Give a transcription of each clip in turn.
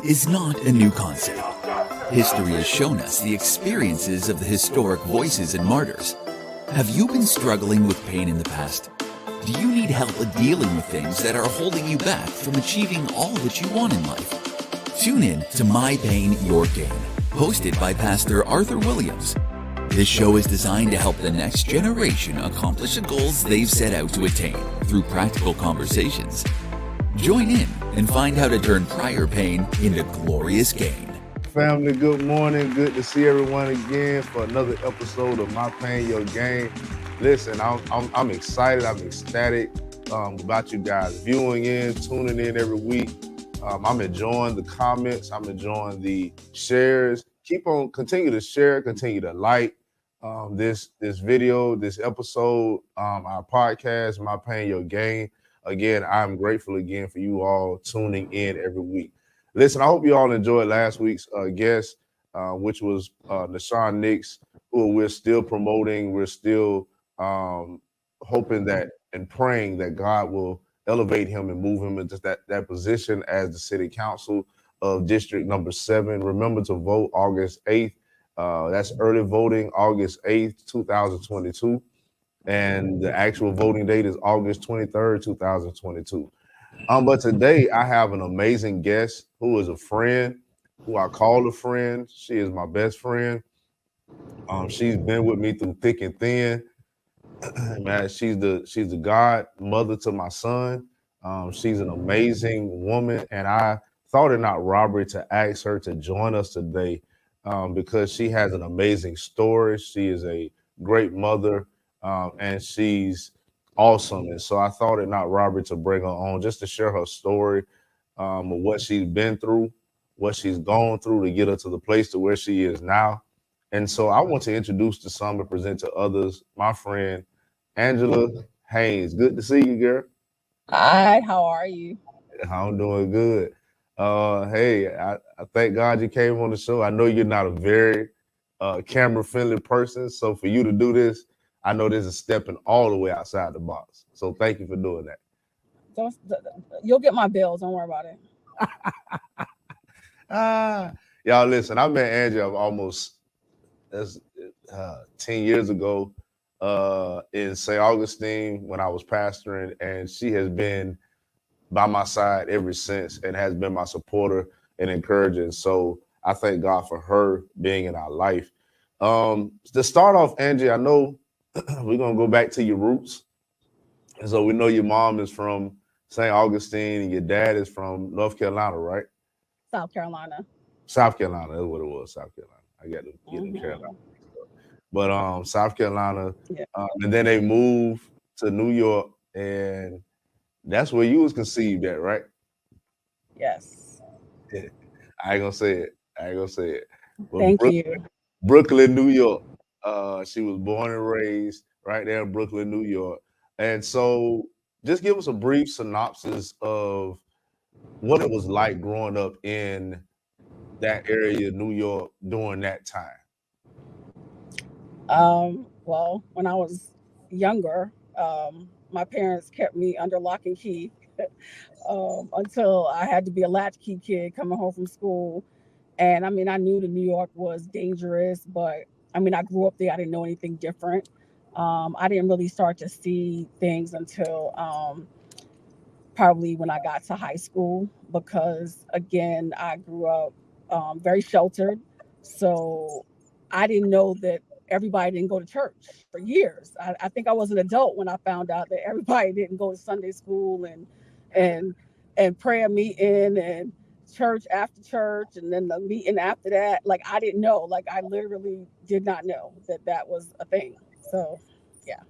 is not a new concept. History has shown us the experiences of the historic voices and martyrs. Have you been struggling with pain in the past? Do you need help dealing with things that are holding you back from achieving all that you want in life? Tune in to My Pain, Your Gain, hosted by Pastor Arthur Williams. This show is designed to help the next generation accomplish the goals they've set out to attain through practical conversations. Join in and find how to turn prior pain into glorious gain. Family, good morning. Good to see everyone again for another episode of My Pain, Your Gain. Listen, I'm excited. I'm ecstatic about you guys viewing in, tuning in every week. I'm enjoying the comments. I'm enjoying the shares. Continue to share, continue to like this video, this episode, our podcast, My Pain, Your Gain. Again, I'm grateful again for you all tuning in every week. Listen, I hope you all enjoyed last week's guest, which was Nashawn Nix, who we're still promoting. We're still hoping that and praying that God will elevate him and move him into that position as the city council of District Number 7. Remember to vote August 8th. That's early voting, August 8th, 2022. And the actual voting date is August 23rd, 2022. But today I have an amazing guest who is a friend, who I call a friend. She is my best friend. She's been with me through thick and thin. Man, she's the godmother to my son. She's an amazing woman, and I thought it not robbery to ask her to join us today because she has an amazing story. She is a great mother, and she's awesome. And so I thought it not robbery to bring her on just to share her story of what she's been through, what she's gone through to get her to the place to where she is now. And so I want to introduce to some and present to others my friend, Angela Haynes. Good to see you, girl. Hi, how are you? I'm doing good. Hey, I thank God you came on the show. I know you're not a very camera-friendly person, so for you to do this, I know this is stepping all the way outside the box. So thank you for doing that. You'll get my bills. Don't worry about it. Y'all listen, I met Angela almost 10 years ago in St. Augustine when I was pastoring, and she has been by my side ever since and has been my supporter and encourager. So I thank God for her being in our life. To start off, Angie, I know we're going to go back to your roots. And so we know your mom is from St. Augustine and your dad is from North Carolina, right? South Carolina. South Carolina, that's what it was, South Carolina. I got to get in Carolina. But South Carolina, yeah. And then they moved to New York, and that's where you was conceived at, right? Yes. Yeah. I ain't gonna say it. But Thank you. Brooklyn, New York. She was born and raised right there in Brooklyn, New York. And so just give us a brief synopsis of what it was like growing up in that area of New York during that time. Well, when I was younger, my parents kept me under lock and key until I had to be a latchkey kid coming home from school. And I mean, I knew that New York was dangerous, but I mean, I grew up there. I didn't know anything different. I didn't really start to see things until probably when I got to high school, because again, I grew up very sheltered. So I didn't know that everybody didn't go to church for years. I think I was an adult when I found out that everybody didn't go to Sunday school and prayer meeting and church after church and then the meeting after that. Like, I didn't know. Like, I literally did not know that was a thing. So yeah.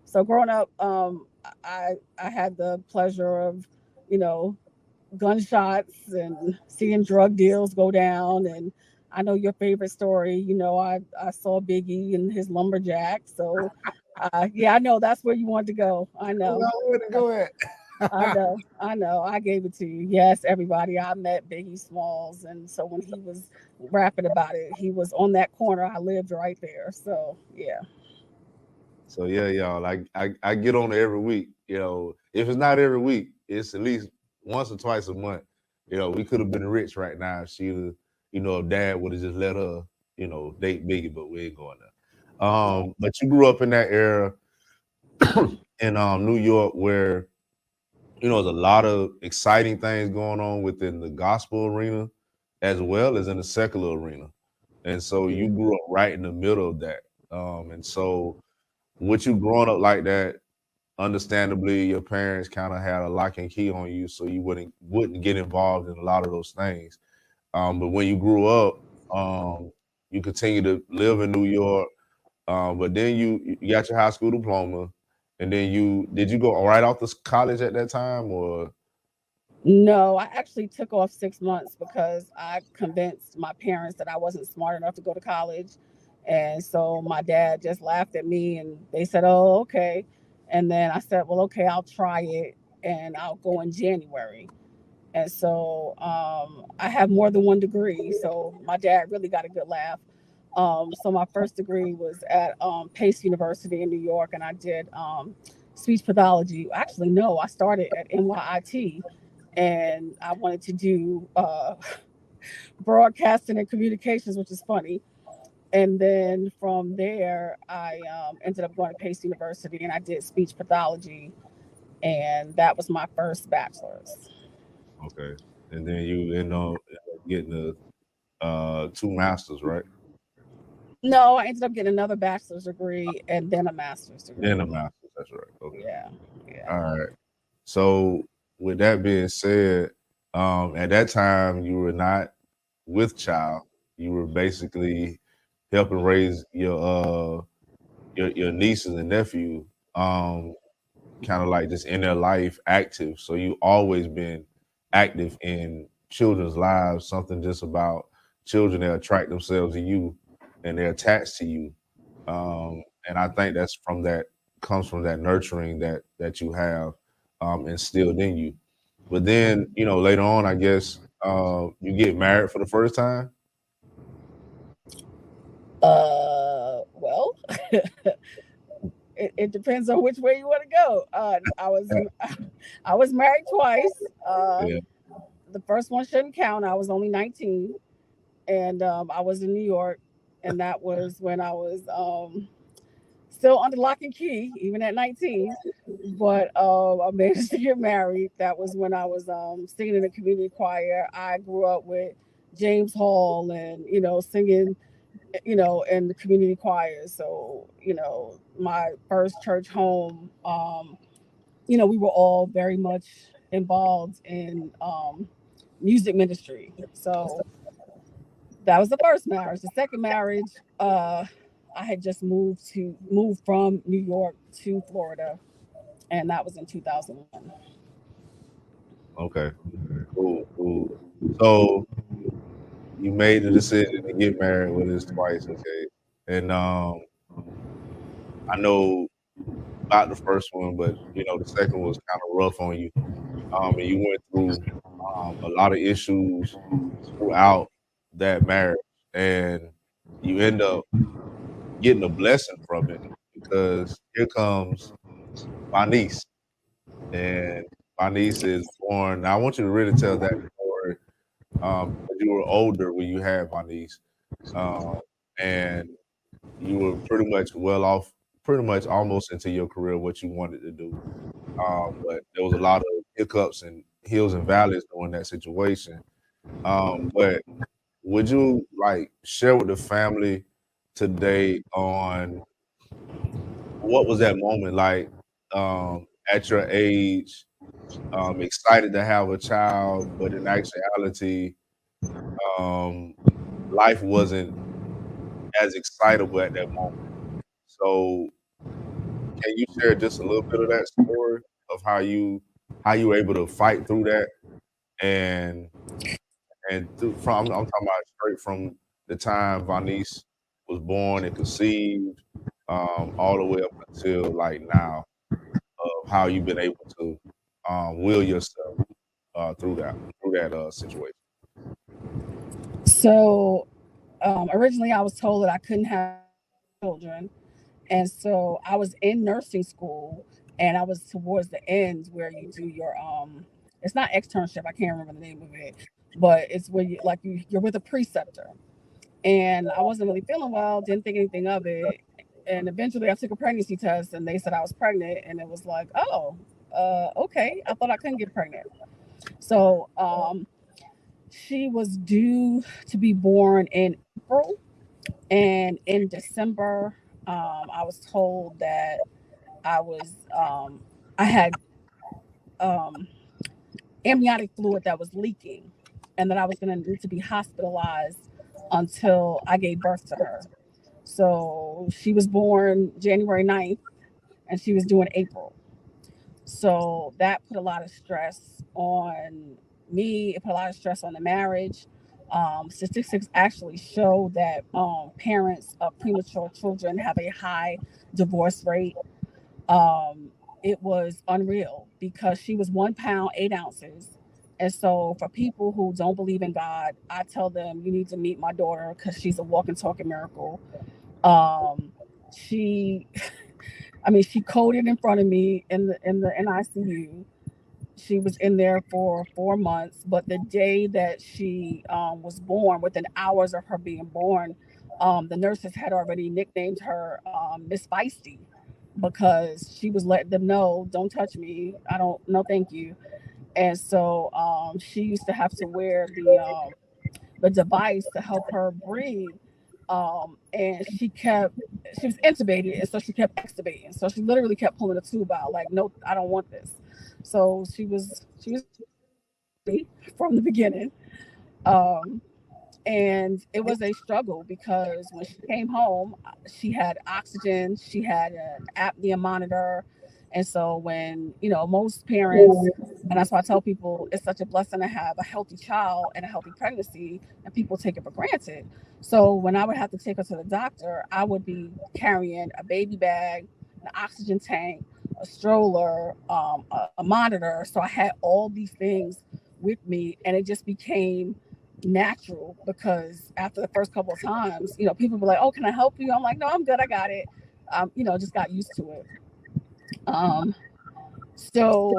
So growing up, I had the pleasure of, gunshots and seeing drug deals go down. And I know your favorite story. I saw Biggie and his lumberjack. So yeah, I know that's where you want to go. I know. Where to go at? I know. I gave it to you. Yes, everybody. I met Biggie Smalls. And so when he was rapping about it, he was on that corner. I lived right there. So yeah. So yeah, y'all, I get on it every week. If it's not every week, it's at least once or twice a month. we could have been rich right now if if dad would have just let her, date Biggie, but we ain't going there. But you grew up in that era in New York where there's a lot of exciting things going on within the gospel arena as well as in the secular arena. And so you grew up right in the middle of that. And so with you growing up like that, understandably your parents kind of had a lock and key on you so you wouldn't get involved in a lot of those things. But when you grew up, you continue to live in New York. But then you got your high school diploma, and then did you go right off to college at that time, or? No, I actually took off 6 months because I convinced my parents that I wasn't smart enough to go to college. And so my dad just laughed at me and they said, "Oh, okay." And then I said, "Well, okay, I'll try it and I'll go in January." And so I have more than one degree. So my dad really got a good laugh. So my first degree was at Pace University in New York, and I did speech pathology. Actually, no, I started at NYIT, and I wanted to do broadcasting and communications, which is funny. And then from there, I ended up going to Pace University, and I did speech pathology, and that was my first bachelor's. Okay. And then you end up getting the two masters, right? No, I ended up getting another bachelor's degree and then a master's Then a degree. master's, that's right. Okay. Yeah, yeah. All right. So with that being said, at that time you were not with child. You were basically helping raise your nieces and nephew, kind of like just in their life active. So you always been active in children's lives, something just about children that attract themselves to you and they're attached to you. And I think that's comes from that nurturing that you have instilled in you. But then, later on, I guess you get married for the first time. Well, it depends on which way you want to go. I was married twice. Yeah. The first one shouldn't count. I was only 19, and I was in New York, and that was when I was still under lock and key, even at 19. But I managed to get married. That was when I was singing in the community choir. I grew up with James Hall and singing in the community choir. So my first church home, we were all very much involved in music ministry. So that was the first marriage. The second marriage, I had just moved from New York to Florida, and that was in 2001. Okay. Cool. Cool. So you made the decision to get married with us twice, okay? And I know about the first one, but the second was kind of rough on you. And you went through a lot of issues throughout that marriage, and you end up getting a blessing from it because here comes my niece, and my niece is born. Now I want you to really tell that story because you were older when you had my niece, um, and you were pretty much well off, pretty much almost into your career, what you wanted to do. But there was a lot of hiccups and hills and valleys during that situation. But would you like share with the family today on what was that moment like at your age, excited to have a child, but in actuality, um, life wasn't as excitable at that moment. So can you share just a little bit of that story of how you were able to fight through that and I'm talking about straight from the time Vanice was born and conceived, all the way up until like now, of how you've been able to will yourself through that situation. So originally, I was told that I couldn't have children, and so I was in nursing school, and I was towards the end where you do your it's not externship. I can't remember the name of it, but it's where you're with a preceptor. And I wasn't really feeling well, didn't think anything of it. And eventually I took a pregnancy test and they said I was pregnant. And it was like, oh, okay. I thought I couldn't get pregnant. So she was due to be born in April. And in December, I was told that I had amniotic fluid that was leaking and that I was going to need to be hospitalized until I gave birth to her. So she was born January 9th and she was due in April. So that put a lot of stress on me. It put a lot of stress on the marriage. Statistics actually show that parents of premature children have a high divorce rate. It was unreal because she was 1 pound, 8 ounces. And so for people who don't believe in God, I tell them you need to meet my daughter because she's a walking, talking miracle. She she coded in front of me in the NICU. She was in there for 4 months, but the day that she was born, within hours of her being born, the nurses had already nicknamed her Miss Feisty because she was letting them know, don't touch me. I don't, no, thank you. And so she used to have to wear the device to help her breathe. And she was intubated, and so she kept extubating. So she literally kept pulling the tube out, like, nope, I don't want this. So she was from the beginning. And it was a struggle because when she came home, she had oxygen, she had an apnea monitor. And so when, most parents, and that's why I tell people it's such a blessing to have a healthy child and a healthy pregnancy, and people take it for granted. So when I would have to take her to the doctor, I would be carrying a baby bag, an oxygen tank, a stroller, a monitor. So I had all these things with me, and it just became natural because after the first couple of times, people were like, oh, can I help you? I'm like, no, I'm good. I got it. Just got used to it. So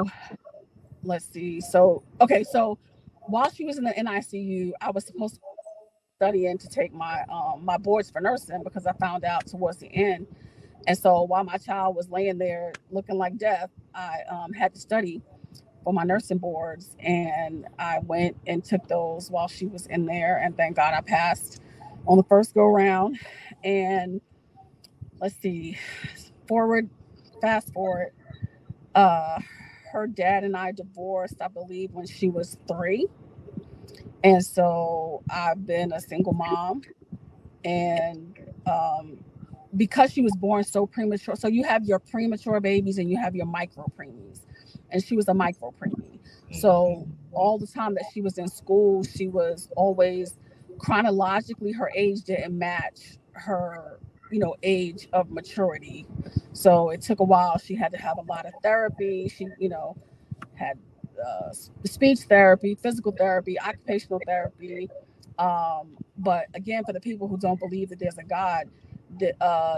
let's see. So while she was in the NICU, I was supposed to study to take my boards for nursing because I found out towards the end. And so while my child was laying there looking like death, I had to study for my nursing boards, and I went and took those while she was in there, and thank God I passed on the first go round. And let's see, fast forward, her dad and I divorced, I believe, when she was 3. And so I've been a single mom, and because she was born so premature, so you have your premature babies and you have your micro preemies, and she was a micro preemie. So all the time that she was in school, she was always chronologically, her age didn't match her age of maturity. So it took a while. She had to have a lot of therapy. She had speech therapy, physical therapy, occupational therapy. But again, for the people who don't believe that there's a God,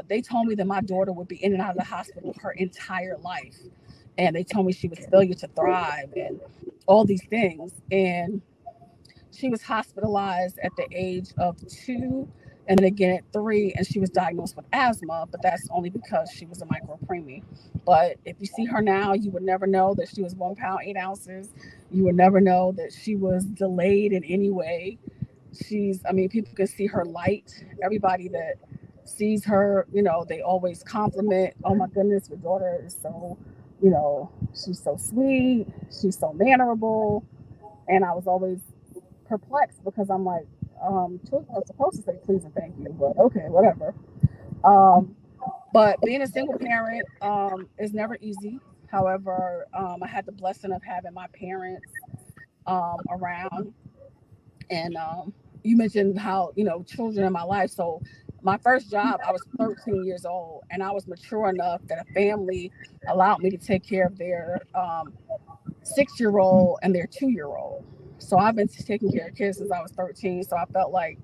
they told me that my daughter would be in and out of the hospital her entire life. And they told me she was failure to thrive and all these things. And she was hospitalized at the age of 2 and then again at 3, and she was diagnosed with asthma, but that's only because she was a micro preemie. But if you see her now, you would never know that she was 1 pound, 8 ounces. You would never know that she was delayed in any way. People can see her light. Everybody that sees her, they always compliment, oh my goodness, your daughter is so, she's so sweet, she's so mannerable. And I was always perplexed because I'm like, children are supposed to say please and thank you, but okay, whatever. But being a single parent is never easy. However, I had the blessing of having my parents around. And you mentioned how, children in my life. So my first job, I was 13 years old, and I was mature enough that a family allowed me to take care of their 6-year-old and their 2-year-old. So I've been taking care of kids since I was 13. So I felt like,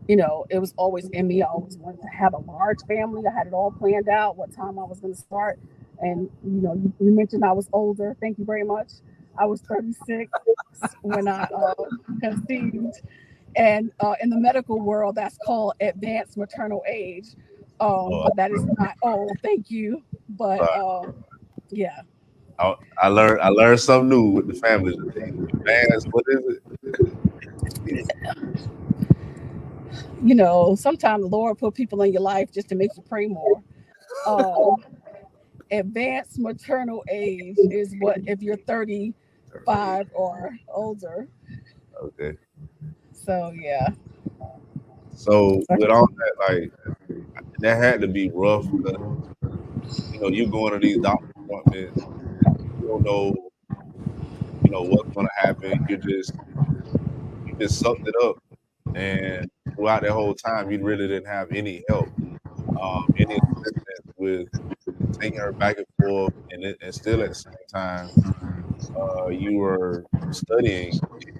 it was always in me. I always wanted to have a large family. I had it all planned out, what time I was going to start. And, you mentioned I was older. Thank you very much. I was 36 when I conceived, and in the medical world, that's called advanced maternal age. Oh, But that is not old. Thank you. But yeah, I learned something new with the families today. Advanced, what is it? you know, sometimes the Lord put people in your life just to make you pray more. Um, Advanced maternal age is what if you're 35 or older. Okay. So yeah. So with all that, like that had to be rough because you going to these doctor appointments, you don't know, what's gonna happen. You just sucked it up, and throughout that whole time, you really didn't have any help, any assistance with taking her back and forth, and still at the same time, you were studying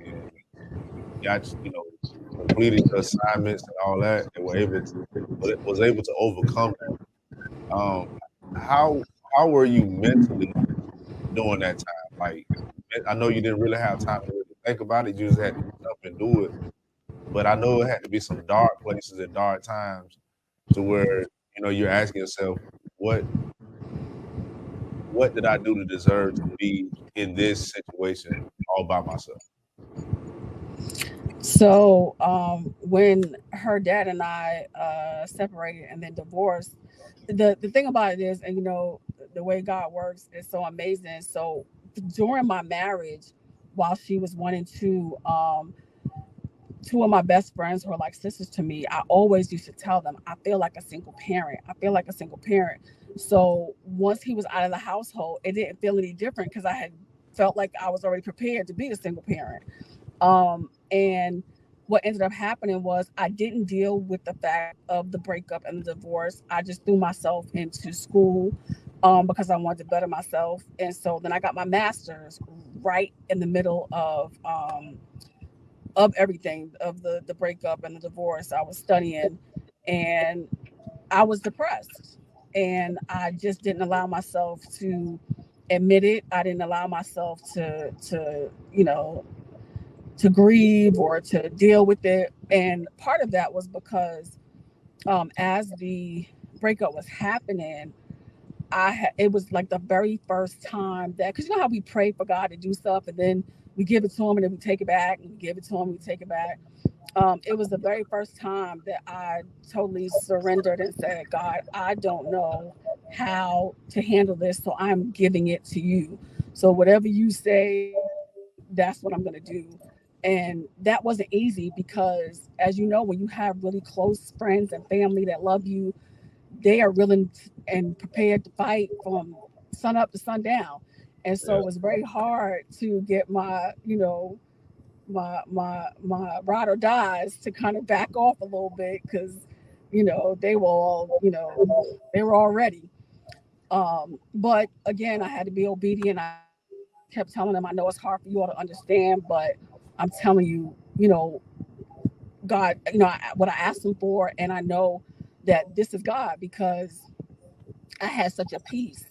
and got completed your assignments and all that, and was able to overcome that. How were you mentally during that time? Like, I know you didn't really have time to really think about it; you just had to get up and do it. But I know it had to be some dark places and dark times to where you're asking yourself, what what did I do to deserve to be in this situation all by myself? So when her dad and I separated and then divorced, the thing about it is, and you know, the way God works is so amazing. So during my marriage, while she was wanting to two of my best friends who are like sisters to me, I always used to tell them, I feel like a single parent. I feel like a single parent. So once he was out of the household, it didn't feel any different because I had felt like I was already prepared to be a single parent. And what ended up happening was I didn't deal with the fact of the breakup and the divorce. I just threw myself into school because I wanted to better myself. And so then I got my master's right in the middle of everything of the breakup and the divorce. I was studying and I was depressed and I just didn't allow myself to admit it. I didn't allow myself to you know to grieve or to deal with it. And part of that was because as the breakup was happening, it was like the very first time that, because you know how we pray for God to do stuff and then we give it to him and then we take it back and we give it to him and we take it back. It was the very first time that I totally surrendered and said, God, I don't know how to handle this, so I'm giving it to you. So whatever you say, that's what I'm going to do. And that wasn't easy because, as you know, when you have really close friends and family that love you, they are willing and prepared to fight from sun up to sundown. And so Yeah. it was very hard to get my, my ride or dies to kind of back off a little bit because, they were all, they were all ready. But again, I had to be obedient. I kept telling them, I know it's hard for you all to understand, but I'm telling you, God, what I asked him for, and I know that this is God because I had such a peace.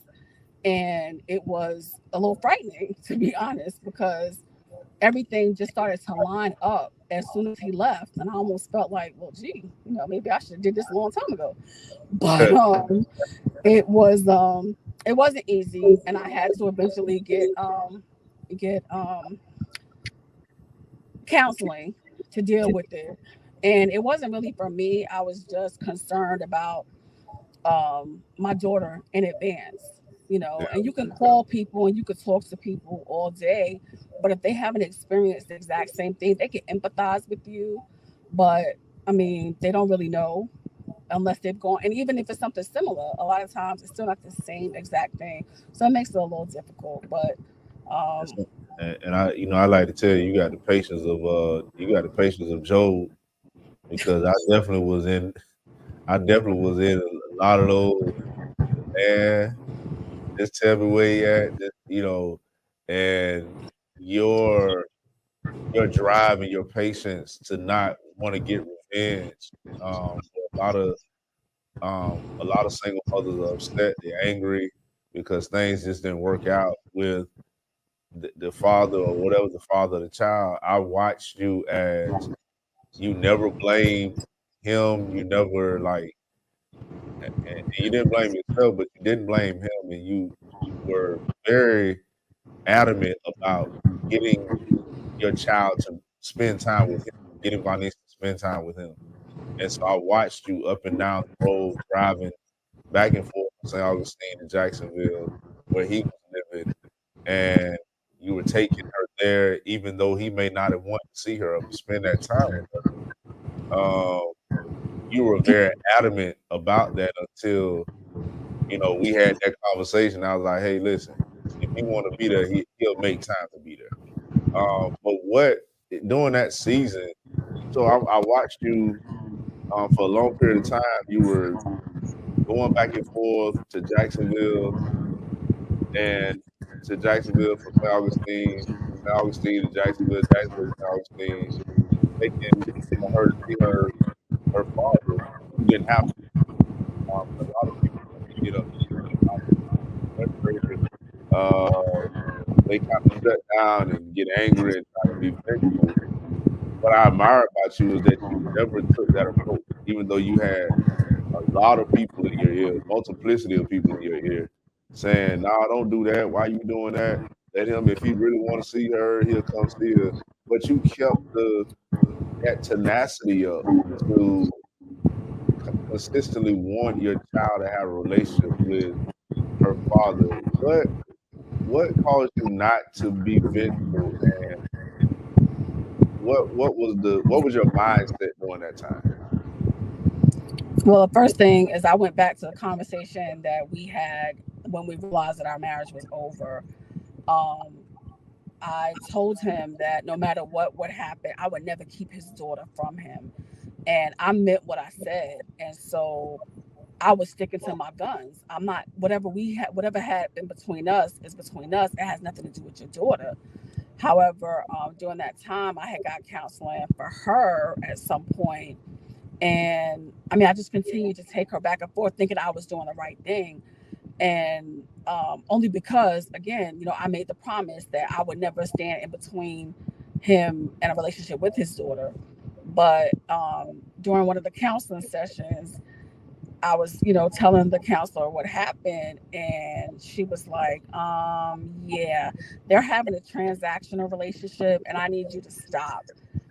And it was a little frightening, to be honest, because everything just started to line up as soon as he left. And I almost felt like, well, gee, maybe I should have did this a long time ago. But it was it wasn't easy, and I had to eventually get counseling to deal with it. And it wasn't really for me. I was just concerned about my daughter in advance, Yeah. and you can call people and you can talk to people all day, but if they haven't experienced the exact same thing, they can empathize with you. But I mean, they don't really know unless they've gone. And even if it's something similar, a lot of times it's still not the same exact thing. So it makes it a little difficult. But That's it. And I like to tell you, you got the patience of Job because I definitely was in a lot of those. Man, just tell me where you at, and your your drive and your patience to not want to get revenge. A lot of a lot of single mothers are upset, they're angry because things just didn't work out with the father or whatever the father of the child, I watched you as you never blamed him. You never and you didn't blame yourself, but you didn't blame him, and you were very adamant about getting your child to spend time with him, getting Vanessa to spend time with him. And so I watched you up and down the road driving back and forth from St. Augustine to Jacksonville, where he was living, and you were taking her there, even though he may not have wanted to see her or spend that time with her. You were very adamant about that until we had that conversation. I was like, hey, listen, if he want to be there, he'll make time to be there. But during that season, so I watched you for a long period of time. You were going back and forth to Jacksonville and to Jacksonville from St. Augustine, St. Augustine to Jacksonville, Jacksonville to St. Augustine, taking her to see her father, who didn't have to. A lot of people get up they kind of shut down and get angry and try to be vengeful. What I admire about you is that you never took that approach, even though you had a lot of people in your ear, multiplicity of people in your ear, saying, "No, don't do that. Why you doing that? Let him. If he really want to see her, he'll come see her." But you kept that tenacity up to consistently want your child to have a relationship with her father. What caused you not to be vengeful, and what was your mindset during that time? Well, the first thing is I went back to the conversation that we had when we realized that our marriage was over. I told him that no matter what would happen, I would never keep his daughter from him. And I meant what I said. And so I was sticking to my guns. I'm not, whatever happened between us is between us. It has nothing to do with your daughter. However, during that time, I had got counseling for her at some point. And I mean, I just continued to take her back and forth, thinking I was doing the right thing. And only because, again, I made the promise that I would never stand in between him and a relationship with his daughter. But during one of the counseling sessions, I was, telling the counselor what happened, and she was like, yeah, they're having a transactional relationship, and I need you to stop.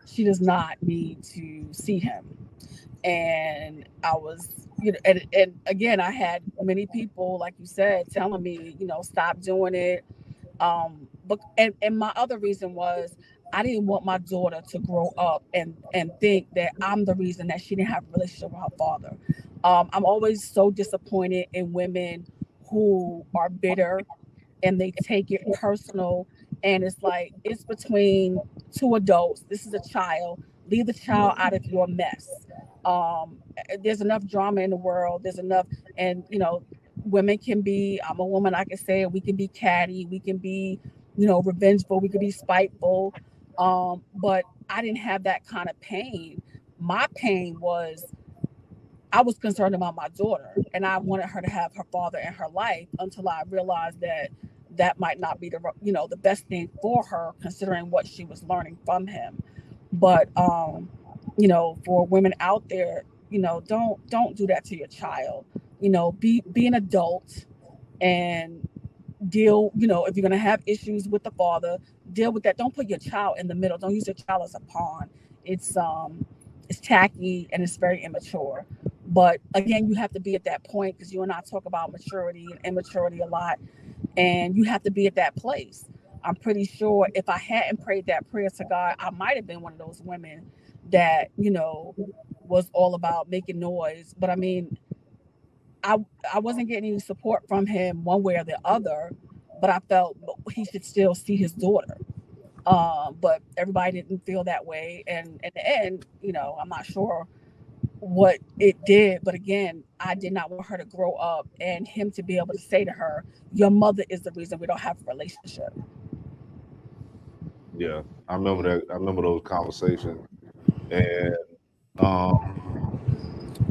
She does not need to see him. And I was, and again, I had many people, like you said, telling me, stop doing it. But and my other reason was I didn't want my daughter to grow up and think that I'm the reason that she didn't have a relationship with her father. I'm always so disappointed in women who are bitter and they take it personal. And it's like, it's between two adults. This is a child. Leave the child out of your mess. There's enough drama in the world. There's enough, and women can be. I'm a woman. I can say it. We can be catty. We can be, revengeful. We can be spiteful. But I didn't have that kind of pain. My pain was I was concerned about my daughter, and I wanted her to have her father in her life until I realized that might not be the best thing for her, considering what she was learning from him. But for women out there, don't do that to your child. Be an adult and deal. If you're gonna have issues with the father, deal with that. Don't put your child in the middle. Don't use your child as a pawn. It's tacky and it's very immature. But again, you have to be at that point, because you and I talk about maturity and immaturity a lot, and you have to be at that place. I'm pretty sure if I hadn't prayed that prayer to God, I might have been one of those women that, was all about making noise. But I mean, I wasn't getting any support from him one way or the other, but I felt he should still see his daughter. But everybody didn't feel that way. And in the end, I'm not sure what it did, but again, I did not want her to grow up and him to be able to say to her, your mother is the reason we don't have a relationship. Yeah, I remember that. I remember those conversations, and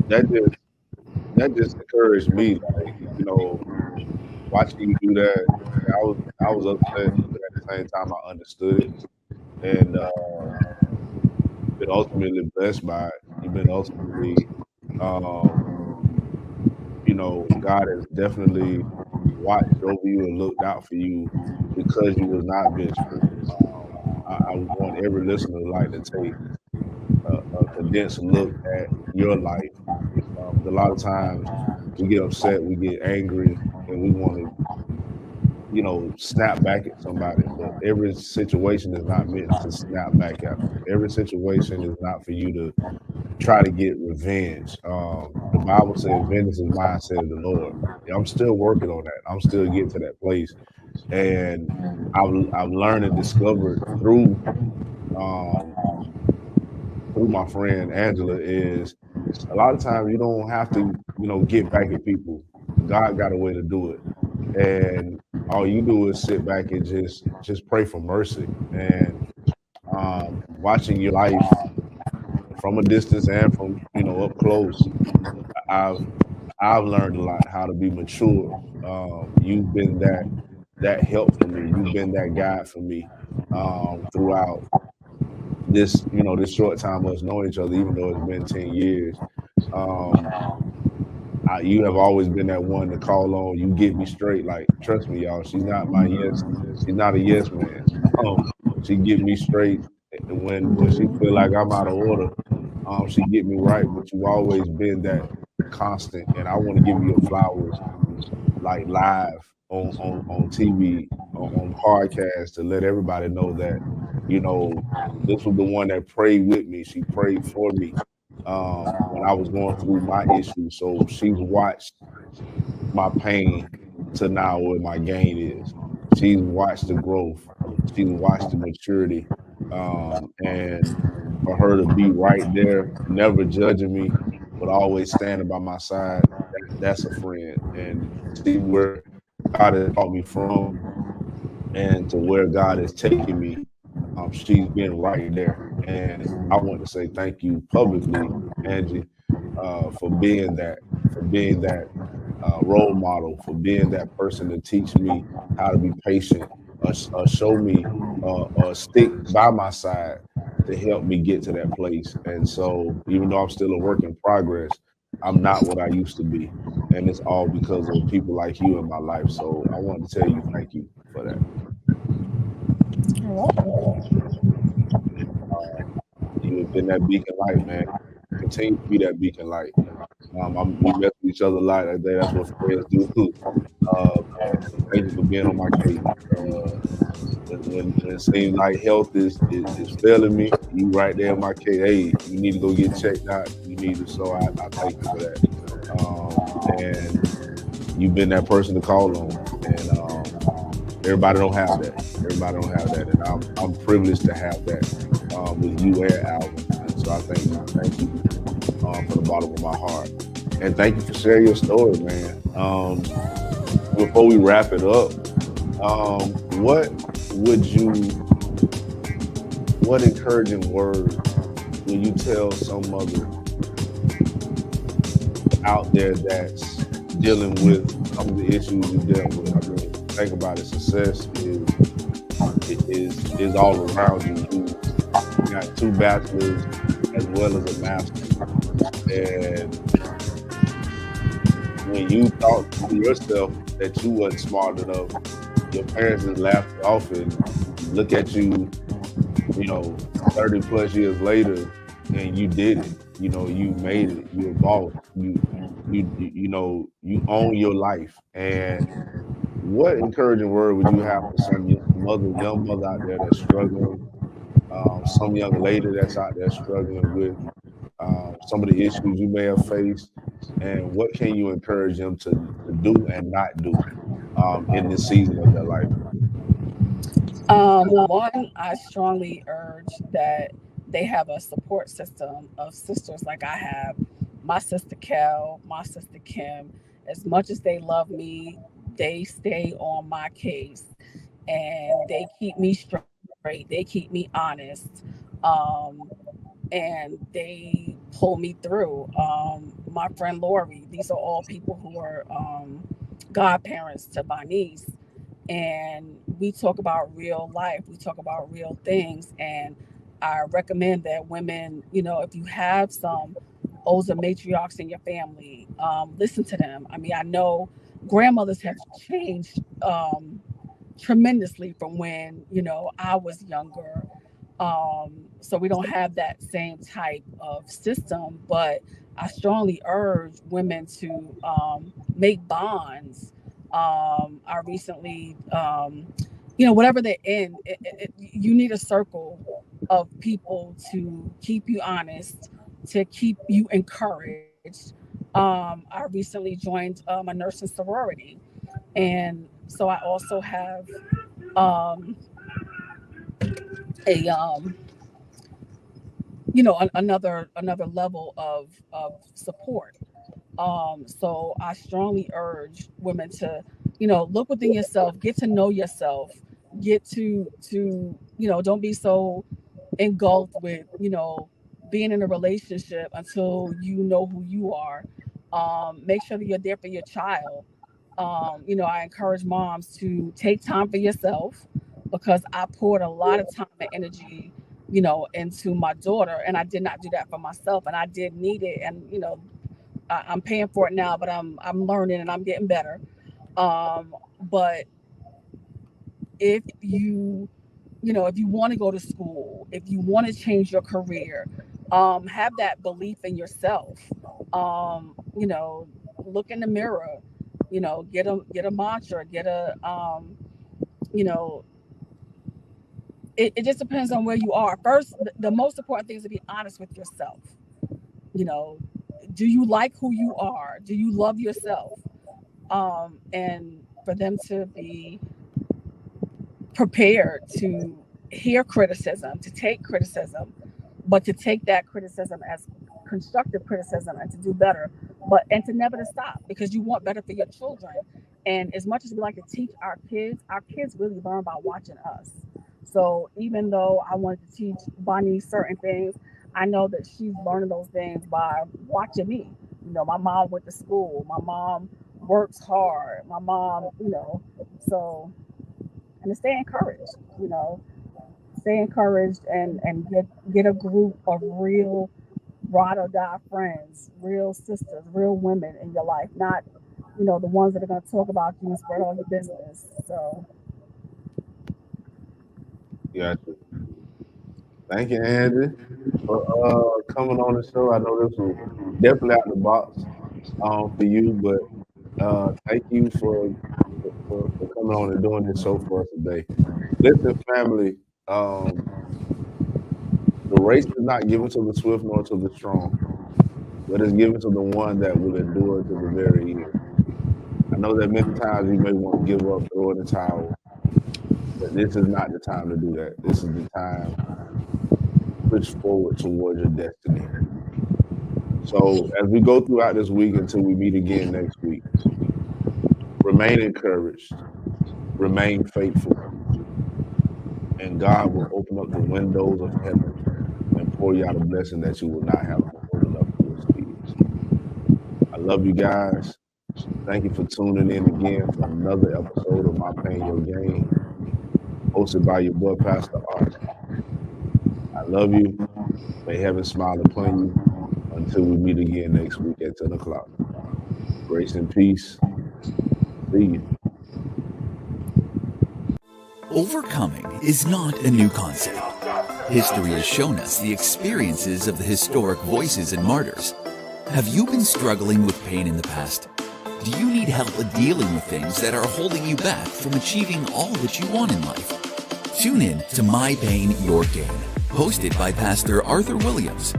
that just encouraged me. Like, watching you do that, I was upset at the the same time I understood it. And been ultimately blessed by it. You've been ultimately, um, God has definitely watched over you and looked out for you because you was not vengeful. I want every listener to like to take a condensed look at your life. 'Cause a lot of times we get upset, we get angry, and we want to, snap back at somebody. But every situation is not meant to snap back at them. Every situation is not for you to try to get revenge. The Bible says, "Vengeance is mine," said the Lord. I'm still working on that. I'm still getting to that place, and I've learned and discovered um, through my friend Angela is a lot of times you don't have to, get back at people. God got a way to do it, and all you do is sit back and just pray for mercy. And watching your life from a distance and from up close, I've I've learned a lot how to be mature. You've been that help for me. You've been that guide for me throughout this short time of us knowing each other, even though it's been 10 years. Um, you have always been that one to call on. You get me straight. Like, trust me, y'all. She's not my yes. She's not a yes man. She get me straight when she feel like I'm out of order. She get me right. But you've always been that constant, and I want to give you your flowers, like live on TV, on podcasts, to let everybody know that this was the one that prayed with me. She prayed for me when I was going through my issues. So she's watched my pain to now where my gain is. She's watched the growth. She's watched the maturity. And for her to be right there, never judging me, but always standing by my side, that's a friend. And see where God has brought me from and to where God is taking me. She's been right there. And I want to say thank you publicly, Angie, for being that role model, for being that person to teach me how to be patient, show me, stick by my side to help me get to that place. And so, even though I'm still a work in progress, I'm not what I used to be, and it's all because of people like you in my life. So I wanted to tell you thank you for that. You have been that beacon light, man. Continue to be that beacon light. We mess with each other a lot. That's what friends do. Thank you for being on my case. When it seems like health is failing me, you right there in my case. Hey, you need to go get checked out. You need to. So I thank you for that. And you've been that person to call on. And everybody don't have that. Everybody don't have that. And I'm privileged to have that with you and Alvin. And so I thank you from the bottom of my heart. And thank you for sharing your story, man. Before we wrap it up, what encouraging word will you tell some mother out there that's dealing with some of the issues you dealt with? I mean, think about it. Success is all around you. You got 2 bachelors as well as a master, and when you thought to yourself that you wasn't smart enough, your parents just laughed it off and look at you, 30 plus years later, and you did it. You made it. You evolved. You own your life. And what encouraging word would you have for some young mother out there that's struggling, some young lady that's out there struggling with some of the issues you may have faced, and what can you encourage them to do and not do in this season of their life? One, I strongly urge that they have a support system of sisters like I have. My sister Kel, my sister Kim, as much as they love me, they stay on my case and they keep me straight. They keep me honest. Um, and they pull me through. My friend Lori, these are all people who are godparents to my niece, and we talk about real life. We talk about real things. And I recommend that women, if you have some older matriarchs in your family, listen to them. I mean, I know grandmothers have changed tremendously from when, I was younger. So we don't have that same type of system, but I strongly urge women to make bonds. I recently, whatever they're in, you need a circle of people to keep you honest, to keep you encouraged. I recently joined a nursing sorority, and so I also have um, a another level of support. So I strongly urge women to, look within yourself, get to know yourself, get to don't be so engulfed with, being in a relationship until you know who you are. Make sure that you're there for your child. I encourage moms to take time for yourself, because I poured a lot of time and energy, into my daughter, and I did not do that for myself, and I did need it. And I'm paying for it now, but I'm learning and I'm getting better. But if if you want to go to school, if you want to change your career, have that belief in yourself. Look in the mirror, get a mantra, get a you know, it just depends on where you are. First, the most important thing is to be honest with yourself. You know, do you like who you are? Do you love yourself? And for them to be prepared to hear criticism, to take criticism, but to take that criticism as constructive criticism and to do better, and to never to stop, because you want better for your children. And as much as we like to teach our kids really learn by watching us. So even though I wanted to teach Bonnie certain things, I know that she's learning those things by watching me. My mom went to school. My mom works hard. My mom, so, and to stay encouraged, stay encouraged and get a group of real ride or die friends, real sisters, real women in your life, not, the ones that are going to talk about you and spread all your business. So. Gotcha. Thank you, Andy, for coming on the show. I know this was definitely out of the box for you, but thank you for coming on and doing this show for us today. Listen, family, the race is not given to the swift nor to the strong, but it's given to the one that will endure to the very end. I know that many times you may want to give up, throw in the towel, but this is not the time to do that. This is the time to push forward towards your destiny. So as we go throughout this week until we meet again next week, remain encouraged, remain faithful, and God will open up the windows of heaven and pour you out a blessing that you will not have room enough to receive. I love you guys. Thank you for tuning in again for another episode of My Pain, Your Gain, hosted by your boy, Pastor Art. I love you. May heaven smile upon you until we meet again next week at 10 o'clock. Grace and peace. See you. Overcoming is not a new concept. History has shown us the experiences of the historic voices and martyrs. Have you been struggling with pain in the past? Do you need help dealing with things that are holding you back from achieving all that you want in life? Tune in to My Pain, Your Gain, hosted by Pastor Arthur Williams.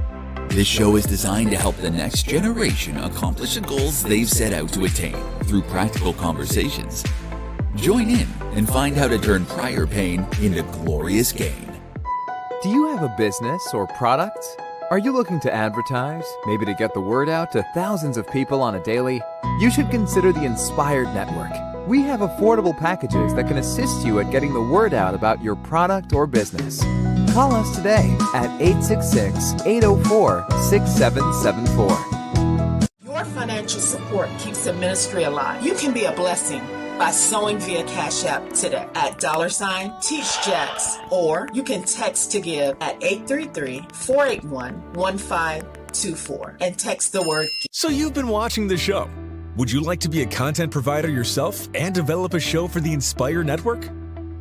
This show is designed to help the next generation accomplish the goals they've set out to attain through practical conversations. Join in and find how to turn prior pain into glorious gain. Do you have a business or product? Are you looking to advertise, maybe to get the word out to thousands of people on a daily? You should consider the Inspired Network. We have affordable packages that can assist you at getting the word out about your product or business. Call us today at 866-804-6774. Your financial support keeps the ministry alive. You can be a blessing. by sewing via Cash App today at $TeachJax, or you can text to give at 833-481-1524 and text the word. So you've been watching the show. Would you like to be a content provider yourself and develop a show for the Inspire Network?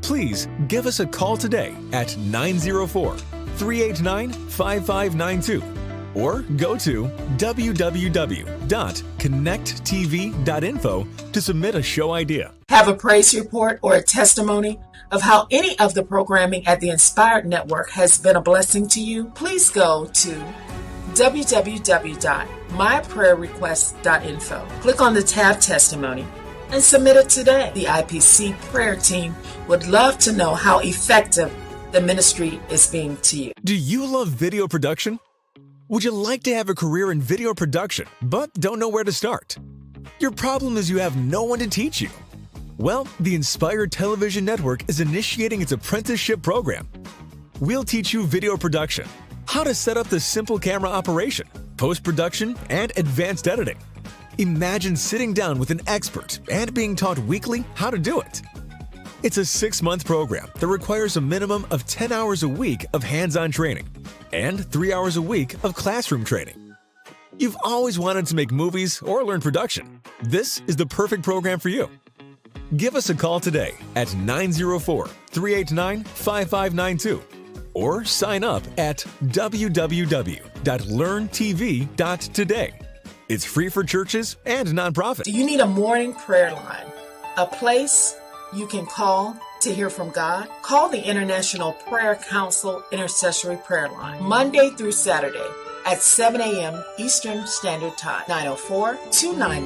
Please give us a call today at 904-389-5592 or go to www.connecttv.info to submit a show idea. Have a praise report or a testimony of how any of the programming at the Inspired Network has been a blessing to you? Please go to www.myprayerrequest.info. Click on the tab Testimony and submit it today. The IPC prayer team would love to know how effective the ministry is being to you. Do you love video production? Would you like to have a career in video production but don't know where to start? Your problem is you have no one to teach you. Well, the Inspired Television Network is initiating its apprenticeship program. We'll teach you video production, how to set up the simple camera operation, post-production, and advanced editing. Imagine sitting down with an expert and being taught weekly how to do it. It's a 6-month program that requires a minimum of 10 hours a week of hands-on training and 3 hours a week of classroom training. You've always wanted to make movies or learn production. This is the perfect program for you. Give us a call today at 904-389-5592 or sign up at www.learntv.today. It's free for churches and nonprofits. Do you need a morning prayer line? A place you can call to hear from God? Call the International Prayer Council Intercessory Prayer Line, Monday through Saturday at 7 a.m. Eastern Standard Time, 904-299